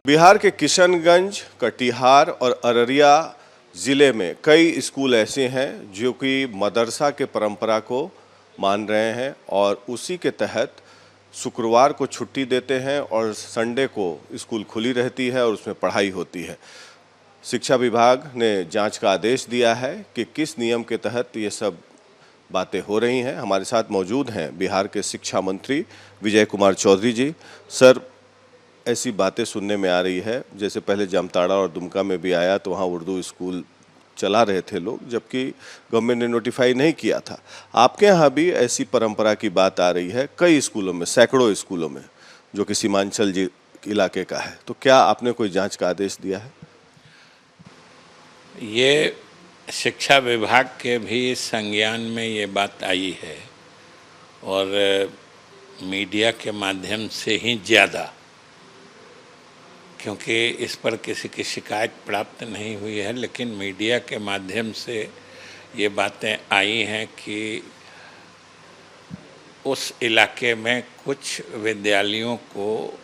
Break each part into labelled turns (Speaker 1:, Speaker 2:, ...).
Speaker 1: बिहार के किशनगंज, कटिहार और अररिया ज़िले में कई स्कूल ऐसे हैं जो कि मदरसा के परंपरा को मान रहे हैं और उसी के तहत शुक्रवार को छुट्टी देते हैं और संडे को स्कूल खुली रहती है और उसमें पढ़ाई होती है। शिक्षा विभाग ने जांच का आदेश दिया है कि किस नियम के तहत ये सब बातें हो रही हैं। हमारे साथ मौजूद हैं बिहार के शिक्षा मंत्री विजय कुमार चौधरी जी। सर, ऐसी बातें सुनने में आ रही है, जैसे पहले जामताड़ा और दुमका में भी आया तो वहाँ उर्दू स्कूल चला रहे थे लोग, जबकि गवर्नमेंट ने नोटिफाई नहीं किया था। आपके यहाँ भी ऐसी परंपरा की बात आ रही है कई स्कूलों में, सैकड़ों स्कूलों में, जो कि सीमांचल इलाके का है। तो क्या आपने कोई जांच का आदेश दिया है?
Speaker 2: ये शिक्षा विभाग के भी संज्ञान में ये बात आई है और मीडिया के माध्यम से ही ज़्यादा, क्योंकि इस पर किसी की शिकायत प्राप्त नहीं हुई है, लेकिन मीडिया के माध्यम से ये बातें आई हैं कि उस इलाके में कुछ विद्यालयों को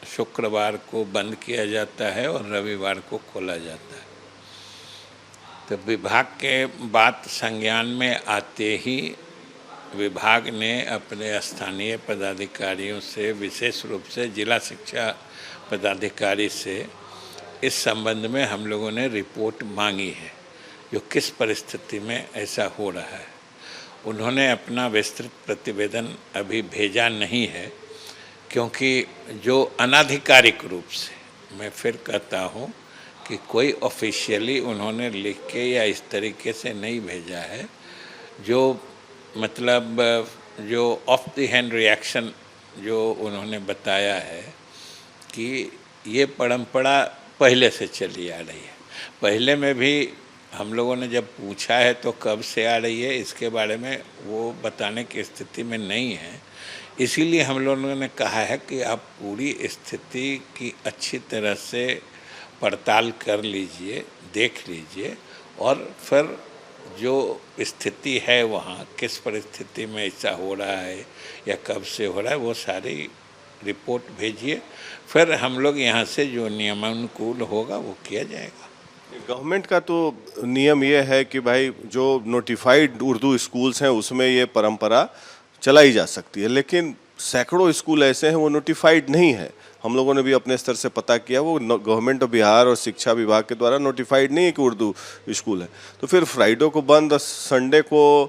Speaker 2: शुक्रवार को बंद किया जाता है और रविवार को खोला जाता है। तो विभाग के बात संज्ञान में आते ही विभाग ने अपने स्थानीय पदाधिकारियों से, विशेष रूप से जिला शिक्षा पदाधिकारी से इस संबंध में हम लोगों ने रिपोर्ट मांगी है, जो किस परिस्थिति में ऐसा हो रहा है। उन्होंने अपना विस्तृत प्रतिवेदन अभी भेजा नहीं है, क्योंकि जो अनाधिकारिक रूप से, मैं फिर कहता हूँ कि कोई ऑफिशियली उन्होंने लिख के या इस तरीके से नहीं भेजा है, जो मतलब जो ऑफ द हैंड रिएक्शन जो उन्होंने बताया है कि ये परंपरा पहले से चली आ रही है। पहले में भी हम लोगों ने जब पूछा है तो कब से आ रही है इसके बारे में वो बताने की स्थिति में नहीं है। इसीलिए हम लोगों ने कहा है कि आप पूरी स्थिति की अच्छी तरह से पड़ताल कर लीजिए, देख लीजिए और फिर जो स्थिति है वहाँ किस परिस्थिति में ऐसा हो रहा है या कब से हो रहा है, वो सारी रिपोर्ट भेजिए। फिर हम लोग यहाँ से जो नियमानुकूल होगा वो किया जाएगा।
Speaker 1: गवर्नमेंट का तो नियम ये है कि भाई जो नोटिफाइड उर्दू स्कूल्स हैं उसमें ये परंपरा चलाई जा सकती है, लेकिन सैकड़ों स्कूल ऐसे हैं वो नोटिफाइड नहीं है। हम लोगों ने भी अपने स्तर से पता किया, वो गवर्नमेंट ऑफ बिहार और शिक्षा विभाग के द्वारा नोटिफाइड नहीं है कि उर्दू स्कूल है। तो फिर फ्राइडे को बंद, संडे को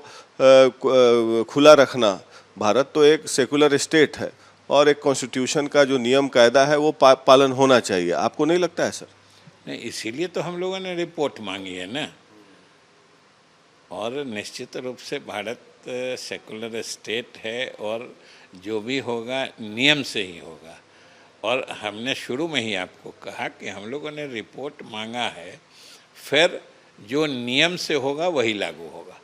Speaker 1: खुला रखना, भारत तो एक सेकुलर स्टेट है और एक कॉन्स्टिट्यूशन का जो नियम कायदा है वो पालन होना चाहिए। आपको नहीं लगता है सर?
Speaker 2: नहीं, इसीलिए तो हम लोगों ने रिपोर्ट मांगी है ना। और निश्चित रूप से भारत सेकुलर स्टेट है और जो भी होगा नियम से ही होगा। और हमने शुरू में ही आपको कहा कि हम लोगों ने रिपोर्ट मांगा है, फिर जो नियम से होगा वही लागू होगा।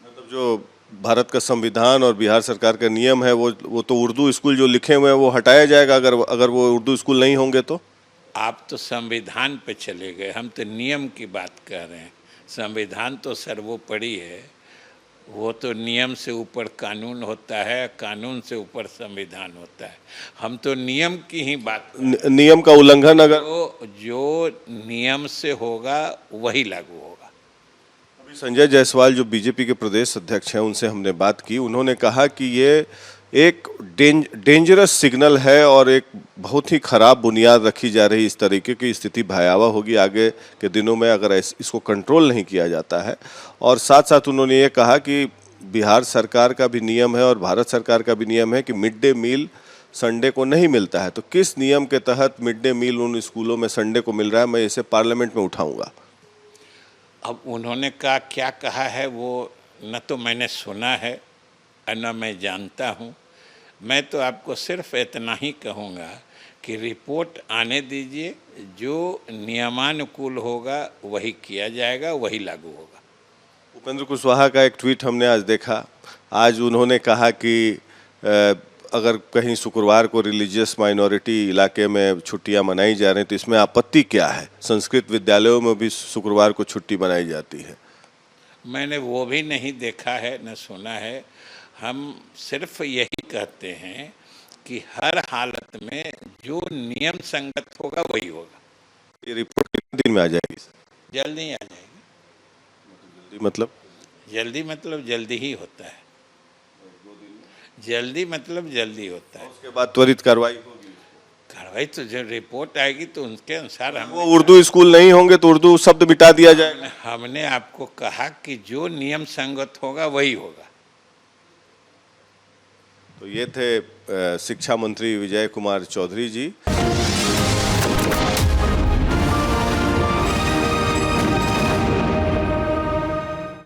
Speaker 1: मतलब जो भारत का संविधान और बिहार सरकार का नियम है वो तो उर्दू स्कूल जो लिखे हुए हैं वो हटाया जाएगा अगर वो उर्दू स्कूल नहीं होंगे तो?
Speaker 2: आप तो संविधान पे चले गए, हम तो नियम की बात कर रहे हैं। संविधान तो सर्वोपरि है, वो तो नियम से ऊपर कानून होता है, कानून से ऊपर संविधान होता है। हम तो नियम की ही बात कर रहे हैं।
Speaker 1: नियम का उल्लंघन अगर
Speaker 2: तो जो नियम से होगा वही लागू होगा।
Speaker 1: अभी संजय जायसवाल जो बीजेपी के प्रदेश अध्यक्ष हैं उनसे हमने बात की, उन्होंने कहा कि ये एक डेंजरस सिग्नल है और एक बहुत ही खराब बुनियाद रखी जा रही, इस तरीके की स्थिति भयावह होगी आगे के दिनों में अगर इसको कंट्रोल नहीं किया जाता है। और साथ साथ उन्होंने ये कहा कि बिहार सरकार का भी नियम है और भारत सरकार का भी नियम है कि मिड डे मील संडे को नहीं मिलता है। तो किस नियम के तहत मिड डे मील उन स्कूलों में संडे को मिल रहा है, मैं इसे पार्लियामेंट में उठाऊंगा।
Speaker 2: अब उन्होंने क्या कहा है वो न तो मैंने सुना है और न मैं जानता हूँ। मैं तो आपको सिर्फ इतना ही कहूँगा कि रिपोर्ट आने दीजिए, जो नियमानुकूल होगा वही किया जाएगा, वही लागू होगा।
Speaker 1: उपेंद्र कुशवाहा का एक ट्वीट हमने आज देखा। आज उन्होंने कहा कि अगर कहीं शुक्रवार को रिलीजियस माइनॉरिटी इलाके में छुट्टियां मनाई जा रही हैं तो इसमें आपत्ति क्या है? संस्कृत विद्यालयों में भी शुक्रवार को छुट्टी मनाई जाती है।
Speaker 2: मैंने वो भी नहीं देखा है न सुना है। हम सिर्फ यही कहते हैं कि हर हालत में जो नियम संगत होगा वही होगा।
Speaker 1: ये रिपोर्ट कितने दिन में आ जाएगी सर?
Speaker 2: जल्दी आ जाएगी।
Speaker 1: मतलब
Speaker 2: जल्दी मतलब जल्दी ही होता है। जल्दी मतलब जल्दी होता है।
Speaker 1: उसके बाद त्वरित कार्रवाई होगी।
Speaker 2: कार्रवाई तो जब रिपोर्ट आएगी तो उसके अनुसार हम
Speaker 1: वो उर्दू स्कूल नहीं होंगे तो उर्दू शब्द मिटा दिया जाएगा।
Speaker 2: हमने आपको कहा कि जो नियम संगत होगा वही होगा।
Speaker 1: तो ये थे शिक्षा मंत्री विजय कुमार चौधरी जी।